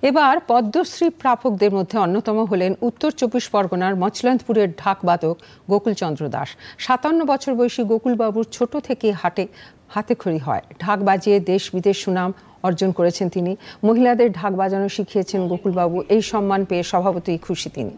এবার পদ্মশ্রী প্রাপকদের মধ্যে অন্যতম হলেন উত্তর চব্বিশ পরগনার মচলন্দপুরের ঢাকবাদক গোকুলচন্দ্র দাস। ৫৭ বছর বয়সী গোকুলবাবুর ছোট থেকে হাতেখড়ি হয়। ঢাক বাজিয়ে দেশ বিদেশ সুনাম অর্জন করেছেন তিনি। মহিলাদের ঢাক বাজানো শিখিয়েছেন গোকুলবাবু। এই সম্মান পেয়ে স্বভাবতই খুশি তিনি।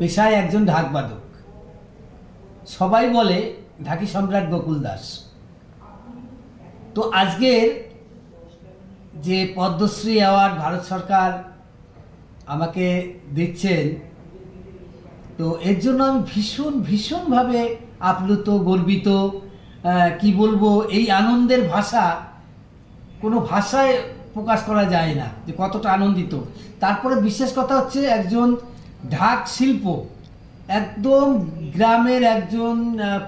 পেশায় একজন ঢাকবাদক, সবাই বলে ঢাকি সম্রাট গোকুল দাস। তো আজকের যে পদ্মশ্রী অ্যাওয়ার্ড ভারত সরকার আমাকে দিচ্ছেন, তো এর জন্য আমি ভীষণভাবে আপ্লুত, গর্বিত। কি বলবো, এই আনন্দের ভাষা কোনো ভাষায় প্রকাশ করা যায় না যে কতটা আনন্দিত। তারপরে বিশেষ কথা হচ্ছে, একজন ঢাক শিল্প একদম গ্রামের, একজন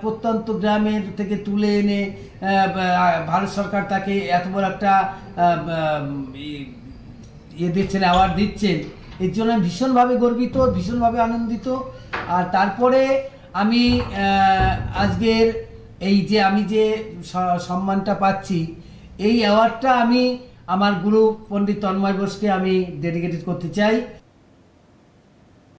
প্রত্যন্ত গ্রামের থেকে তুলে এনে ভারত সরকার তাকে এত বড় একটা দিচ্ছেন, অ্যাওয়ার্ড দিচ্ছেন। এর জন্য আমি ভীষণভাবে গর্বিত, ভীষণভাবে আনন্দিত। আর তারপরে আমি আজকের আমি যে সম্মানটা পাচ্ছি, এই অ্যাওয়ার্ডটা আমি আমার গুরু পণ্ডিত তন্ময় বোসকে আমি ডেডিকেটেড করতে চাই।